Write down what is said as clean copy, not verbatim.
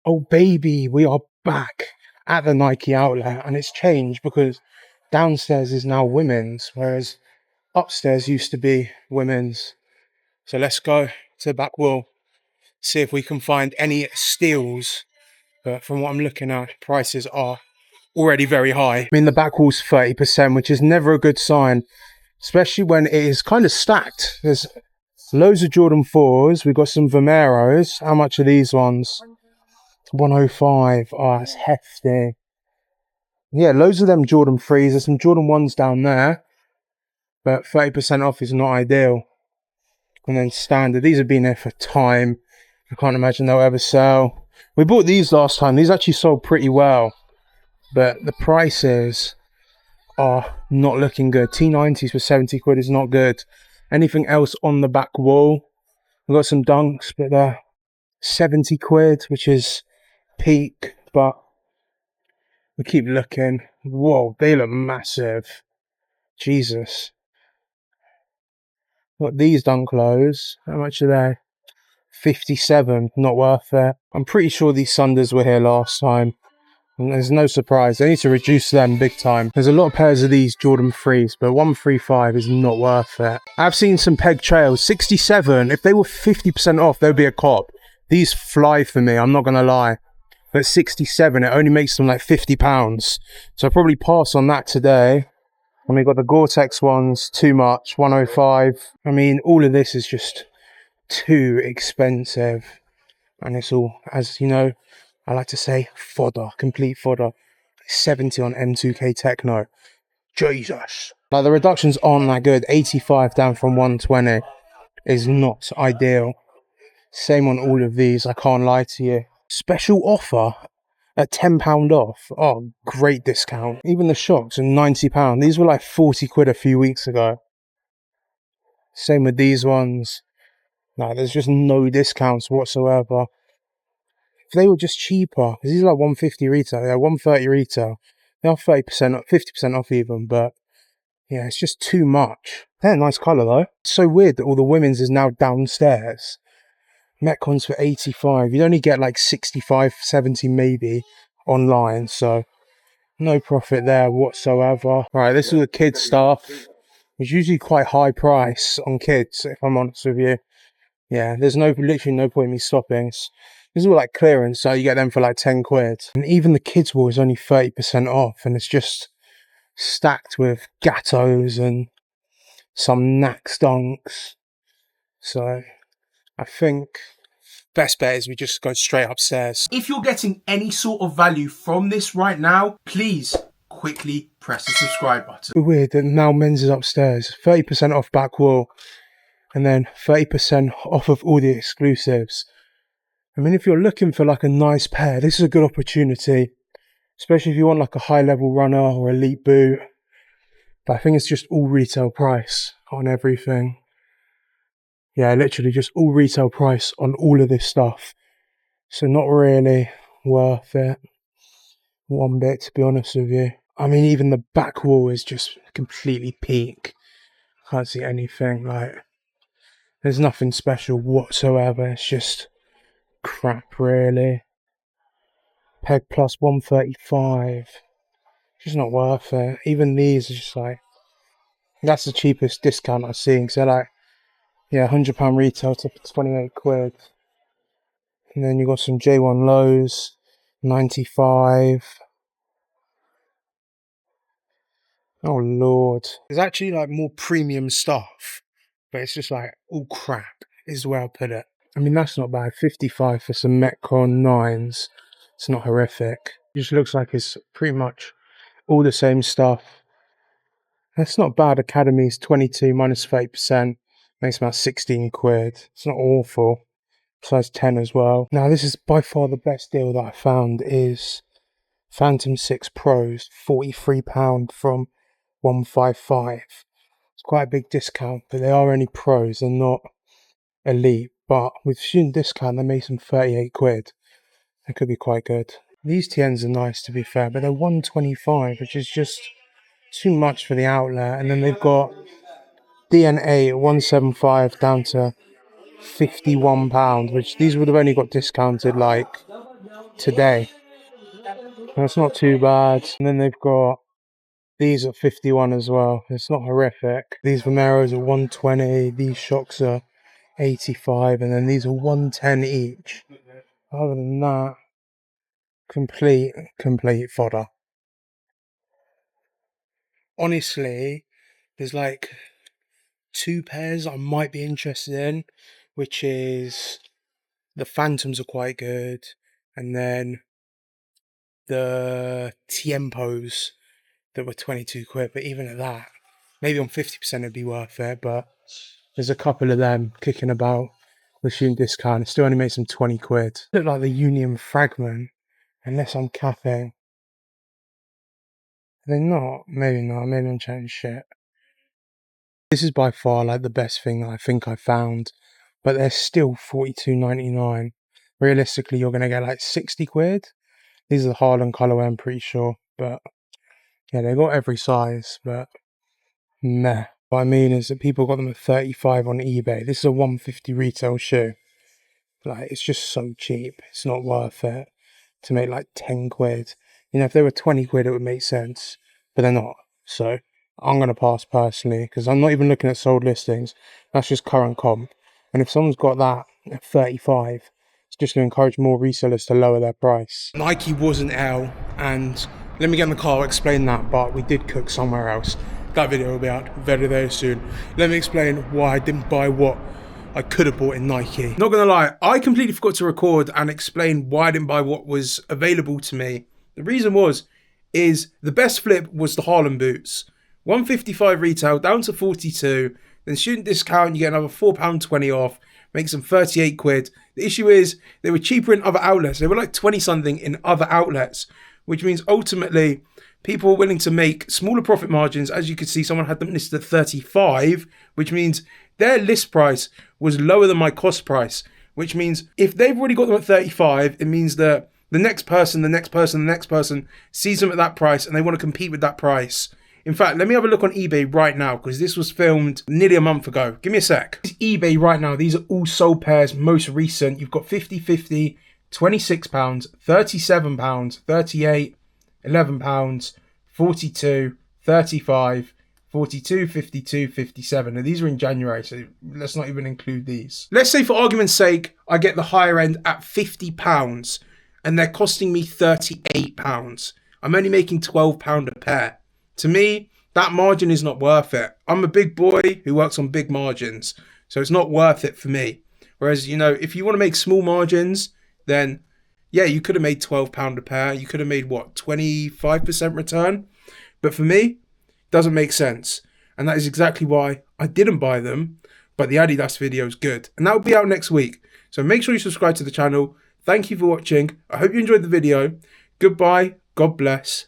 Oh baby, we are back at the Nike outlet, and it's changed because downstairs is now women's, whereas upstairs used to be women's. So let's go to the back wall, see if we can find any steals. But from what I'm looking at, prices are already very high. I mean, the back wall's 30%, which is never a good sign, especially when it is kind of stacked. There's loads of Jordan 4s. We've got some Vomeros. How much are these ones? 105. Oh, that's hefty. Yeah, loads of them Jordan 3s. There's some Jordan 1s down there, but 30% off is not ideal. And then standard. These have been here for time. I can't imagine they'll ever sell. We bought these last time. These actually sold pretty well, but the prices are not looking good. T90s for 70 quid is not good. Anything else on the back wall? We've got some Dunks, but they're 70 quid, which is peak, but we keep looking. Whoa, they look massive. Jesus. Got these Dunk lows. How much are they? 57. Not worth it. I'm pretty sure these Sunders were here last time. And there's no surprise. They need to reduce them big time. There's a lot of pairs of these Jordan 3s, but 135 is not worth it. I've seen some Peg Trails. 67. If they were 50% off, they'd be a cop. These fly for me, I'm not going to lie. But 67, it only makes them like £50. So I'll probably pass on that today. And we've got the Gore-Tex ones, too much, 105. I mean, all of this is just too expensive. And it's all, as you know, I like to say, fodder, complete fodder. 70 on M2K Techno. Jesus. Like, the reductions aren't that good. 85 down from 120 is not ideal. Same on all of these, I can't lie to you. Special offer at £10 off. Oh, great discount. Even the shox are £90. These were like 40 quid a few weeks ago. Same with these ones. No, there's just no discounts whatsoever. If they were just cheaper, because these are like 150 retail, they're 130 retail. They are 30%, 50% off even, but yeah, it's just too much. They're a nice colour though. It's so weird that all the women's is now downstairs. Metcons for 85. You'd only get like 65, 70 maybe online, so no profit there whatsoever. Right, this is the kids stuff. It's usually quite high price on kids, if I'm honest with you. Yeah, there's literally no point in me stopping. This is all like clearance, so you get them for like 10 quid. And even the kids wall is only 30% off, and it's just stacked with Gattos and some Nax Dunks. So I think best bet is we just go straight upstairs. If you're getting any sort of value from this right now, please quickly press the subscribe button. Weird that now men's is upstairs. 30% off back wall. And then 30% off of all the exclusives. I mean, if you're looking for like a nice pair, this is a good opportunity. Especially if you want like a high level runner or elite boot. But I think it's just all retail price on everything. Yeah, literally just all retail price on all of this stuff. So not really worth it. One bit, to be honest with you. I mean, even the back wall is just completely peak. Can't see anything, like, there's nothing special whatsoever. It's just crap, really. Peg Plus 135. Just not worth it. Even these are just like, that's the cheapest discount I've seen. Because they're like, yeah, £100 retail to 28 quid. And then you got some J1 lows, 95. Oh lord. There's actually like more premium stuff, but it's just like all crap is the way I'll put it. I mean, that's not bad. 55 for some Metcon 9s. It's not horrific. It just looks like it's pretty much all the same stuff. That's not bad. Academy's 22 minus 30%. Makes about 16 quid. It's not awful. Size 10 as well. Now, this is by far the best deal that I found is Phantom 6 Pros. £43 from 155. It's quite a big discount, but they are only pros and not elite. But with student discount, they made some 38 quid. That could be quite good. These TNs are nice, to be fair, but they're 125, which is just too much for the outlet. And then they've got DNA 175 down to £51, which these would have only got discounted like today. That's not too bad. And then they've got these at 51 as well. It's not horrific. These Vomeros are 120. These shox are 85. And then these are 110 each. Other than that, complete fodder. Honestly, there's like 2 pairs I might be interested in, which is the Phantoms are quite good, and then the Tiempos that were 22 quid, but even at that, maybe on 50% it'd be worth it, but there's a couple of them kicking about with student discount. It still only makes them 20 quid. Look like the Union Fragment, unless I'm capping. They're not, maybe not, maybe I'm chatting shit. This is by far like the best thing that I think I found, but they're still $42.99. Realistically, you're going to get like 60 quid. These are the Harlan colorway, I'm pretty sure, but yeah, they got every size, but meh. What I mean is that people got them at 35 on eBay. This is a 150 retail shoe. Like, it's just so cheap. It's not worth it to make like 10 quid. You know, if they were 20 quid, it would make sense, but they're not. So I'm going to pass personally, because I'm not even looking at sold listings. That's just current comp. And if someone's got that at 35, it's just going to encourage more resellers to lower their price. Nike wasn't out, and let me get in the car, I'll explain that, but we did cook somewhere else. That video will be out very, very soon. Let me explain why I didn't buy what I could have bought in Nike. Not gonna lie, I completely forgot to record and explain why I didn't buy what was available to me. The reason is the best flip was the Harlem boots. 155 retail down to 42, then student discount, you get another £4.20 off, makes them 38 quid. The issue is they were cheaper in other outlets. They were like 20 something in other outlets, which means ultimately people were willing to make smaller profit margins. As you can see, someone had them listed at 35, which means their list price was lower than my cost price, which means if they've already got them at 35, it means that the next person sees them at that price and they want to compete with that price. In fact, let me have a look on eBay right now, because this was filmed nearly a month ago. Give me a sec. eBay right now, these are all sold pairs, most recent. You've got 50/50, £26, £37, 38, £11, 42, 35, 42, 52, 57. Now these are in January, so let's not even include these. Let's say for argument's sake, I get the higher end at £50 and they're costing me £38. I'm only making £12 a pair. To me, that margin is not worth it. I'm a big boy who works on big margins, so it's not worth it for me. Whereas, you know, if you want to make small margins, then yeah, you could have made £12 a pair. You could have made, what, 25% return? But for me, it doesn't make sense. And that is exactly why I didn't buy them. But the Adidas video is good. And that will be out next week. So make sure you subscribe to the channel. Thank you for watching. I hope you enjoyed the video. Goodbye. God bless.